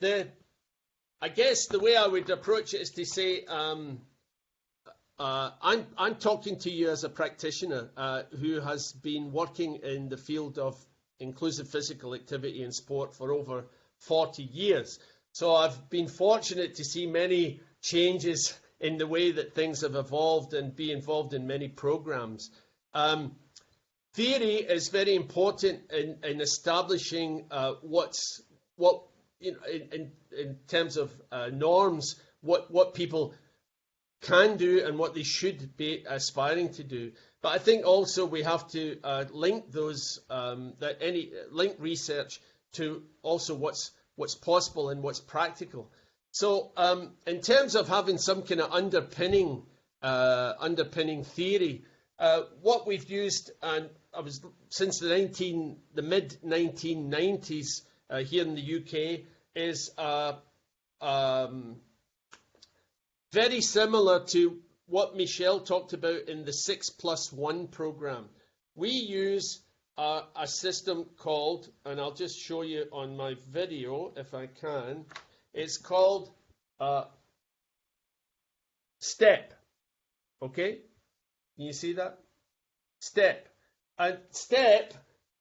I guess the way I would approach it is to say, I'm talking to you as a practitioner who has been working in the field of inclusive physical activity and sport for over 40 years. So I've been fortunate to see many changes in the way that things have evolved and be involved in many programs. Theory is very important in establishing in terms of norms, what people can do and what they should be aspiring to do. But I think also we have to link those link research to also what's possible and what's practical. So in terms of having some kind of underpinning theory, what we've used, and since the mid 1990s here in the UK, is very similar to what Michelle talked about in the 6+1 program. We use a system called, and I'll just show you on my video if I can, it's called STEP. Okay? Can you see that? STEP. And STEP,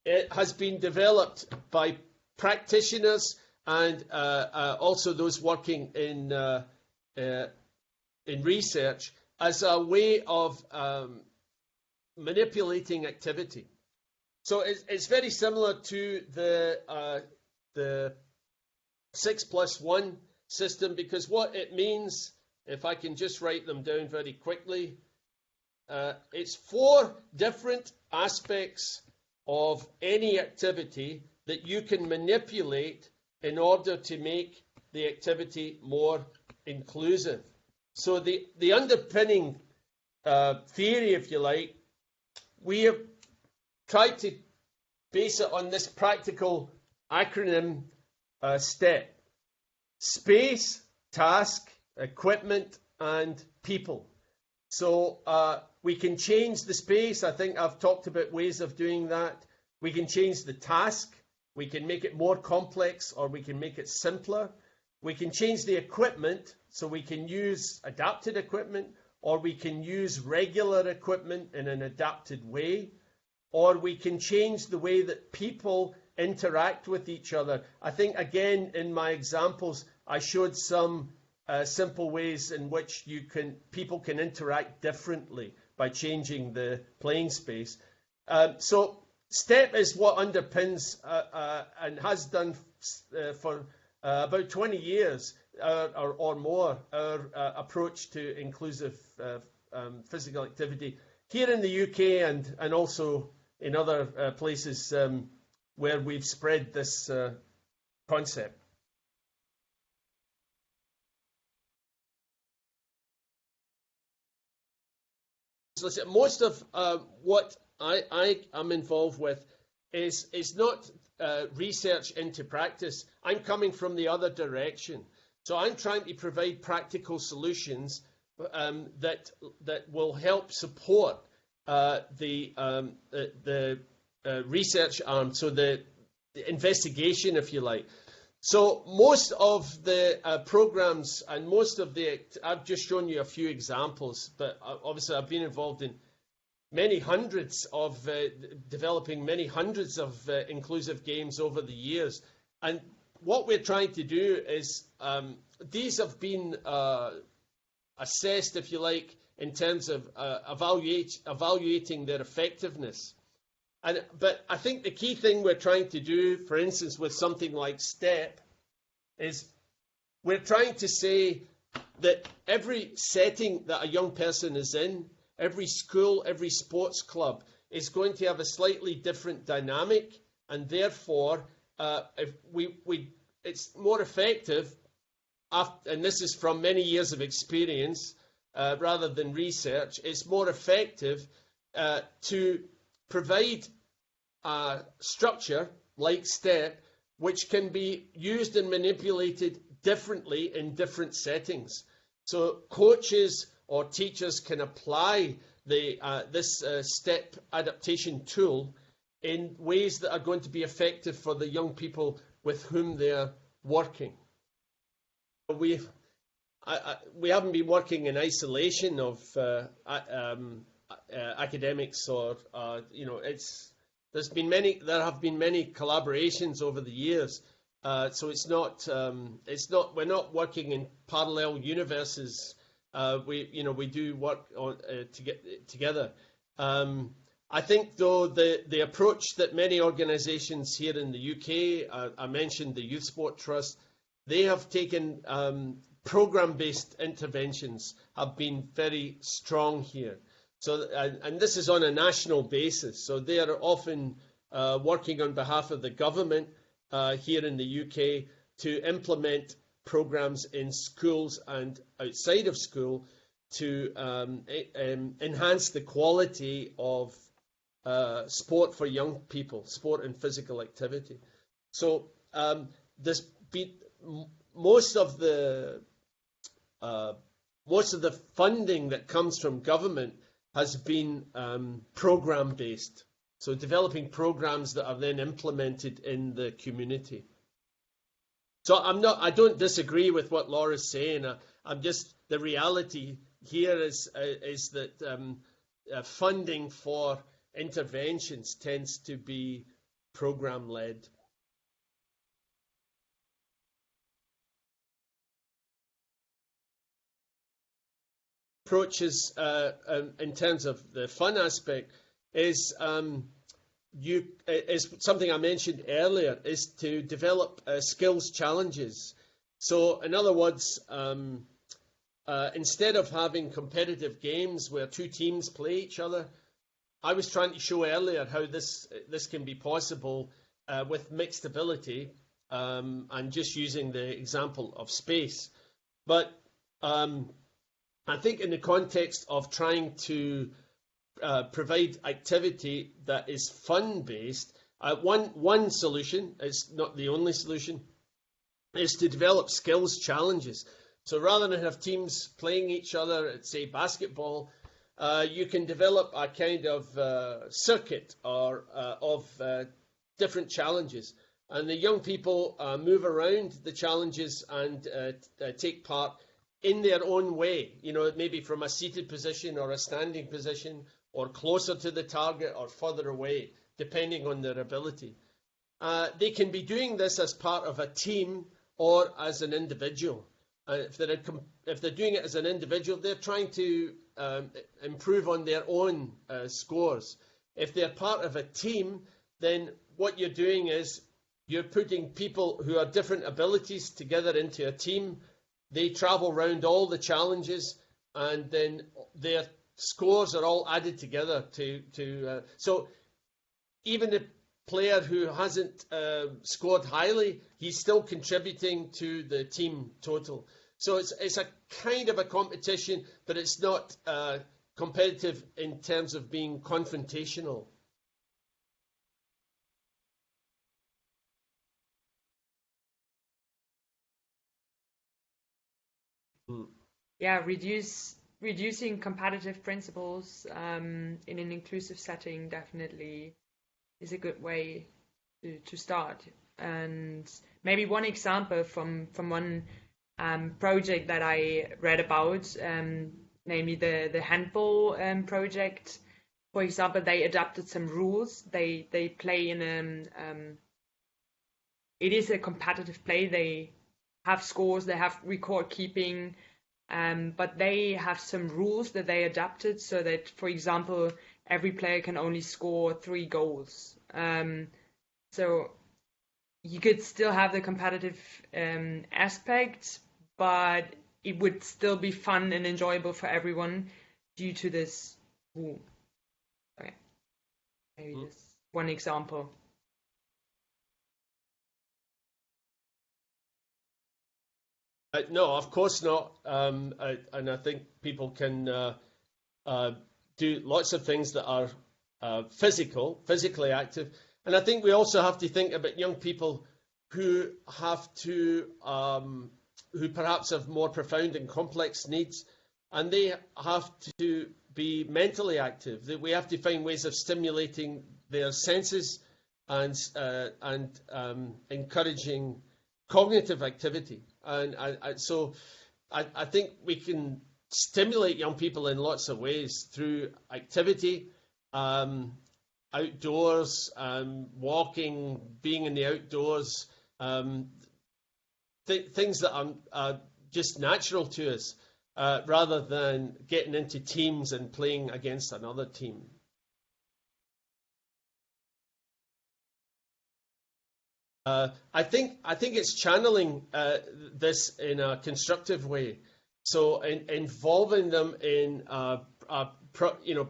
it has been developed by practitioners and also those working in research as a way of manipulating activity. So it's very similar to the 6+1 system, because what it means, if I can just write them down very quickly, it's 4 different aspects of any activity that you can manipulate in order to make the activity more inclusive. So the underpinning theory, if you like, we have tried to base it on this practical acronym STEP: space, task, equipment, and people. So we can change the space. I think I've talked about ways of doing that. We can change the task. We can make it more complex, or we can make it simpler. We can change the equipment, so we can use adapted equipment, or we can use regular equipment in an adapted way, or we can change the way that people interact with each other. I think, again, in my examples, I showed some simple ways in which people can interact differently by changing the playing space. So STEP is what underpins and has done for about 20 years or more our approach to inclusive physical activity here in the UK and also in other places where we've spread this concept. So most of what I am involved with is not research into practice. I'm coming from the other direction. So I'm trying to provide practical solutions that will help support the research arm, so the investigation, if you like. So most of the programs and most of I've just shown you a few examples, but obviously I've been involved in many hundreds of developing many hundreds of inclusive games over the years. And what we're trying to do is these have been assessed, if you like, in terms of evaluating their effectiveness. But I think the key thing we're trying to do, for instance, with something like STEP, is we're trying to say that every setting that a young person is in, every school, every sports club, is going to have a slightly different dynamic, and therefore, it's more effective, and this is from many years of experience rather than research, it's more effective to provide a structure like STEP, which can be used and manipulated differently in different settings. So coaches or teachers can apply this STEP adaptation tool in ways that are going to be effective for the young people with whom they're working. we haven't been working in isolation of academics, or there have been many collaborations over the years. So it's not we're not working in parallel universes. We do work on together. I think, though, the approach that many organisations here in the UK, I mentioned the Youth Sport Trust, they have taken programme-based interventions have been very strong here. So, and this is on a national basis. So they are often working on behalf of the government here in the UK to implement programmes in schools and outside of school to enhance the quality of sport for young people, sport and physical activity. So most of the funding that comes from government has been program based. So developing programs that are then implemented in the community. So I don't disagree with what Laura's saying. I'm just, the reality here is that funding for interventions tends to be program led. Approaches in terms of the fun aspect is something I mentioned earlier, is to develop skills challenges. So in other words, instead of having competitive games where two teams play each other, I was trying to show earlier how this can be possible with mixed ability, and just using the example of space. But I think in the context of trying to provide activity that is fun-based, one solution, it's not the only solution, is to develop skills challenges. So rather than have teams playing each other at, say, basketball, you can develop a kind of circuit or of different challenges. And the young people move around the challenges and take part in their own way, maybe from a seated position or a standing position, or closer to the target or further away, depending on their ability. They can be doing this as part of a team or as an individual. If they're doing it as an individual, they're trying to improve on their own scores. If they're part of a team, then what you're doing is you're putting people who have different abilities together into a team. They travel around all the challenges, and then their scores are all added together so even the player who hasn't scored highly, he's still contributing to the team total. So it's a kind of a competition, but it's not competitive in terms of being confrontational. Yeah, reducing competitive principles in an inclusive setting definitely is a good way to start. And maybe one example from one project that I read about, namely the handball project. For example, they adapted some rules. They play in it is a competitive play. They have scores, they have record keeping, but they have some rules that they adapted so that, for example, every player can only score 3 goals. So you could still have the competitive aspect, but it would still be fun and enjoyable for everyone due to this rule. Okay, maybe just one example. No, of course not. And I think people can do lots of things that are physically active. And I think we also have to think about young people who have to, who perhaps have more profound and complex needs, and they have to be mentally active. That we have to find ways of stimulating their senses and encouraging cognitive activity. And I think we can stimulate young people in lots of ways through activity, outdoors, walking, being in the outdoors, things that are just natural to us, rather than getting into teams and playing against another team. I think it's channeling this in a constructive way. So involving them in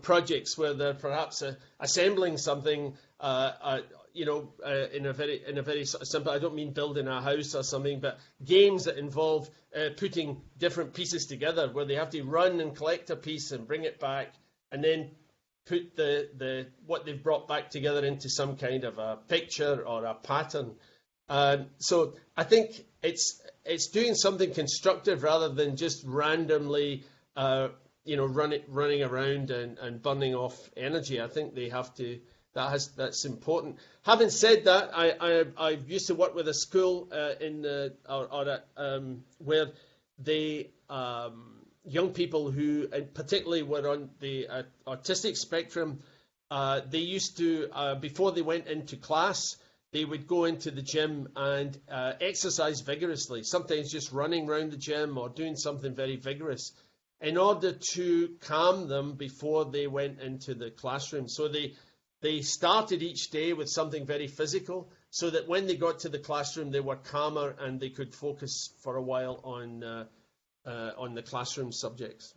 projects where they're perhaps assembling something, in a very simple. I don't mean building a house or something, but games that involve putting different pieces together, where they have to run and collect a piece and bring it back, and then put the what they've brought back together into some kind of a picture or a pattern. So I think it's doing something constructive rather than just randomly running around and burning off energy. I think they have to. That's important. Having said that, I used to work with a school where the young people who particularly were on the autistic spectrum, they used to, before they went into class, they would go into the gym and exercise vigorously, sometimes just running around the gym or doing something very vigorous in order to calm them before they went into the classroom. So they started each day with something very physical so that when they got to the classroom, they were calmer and they could focus for a while on the classroom subjects.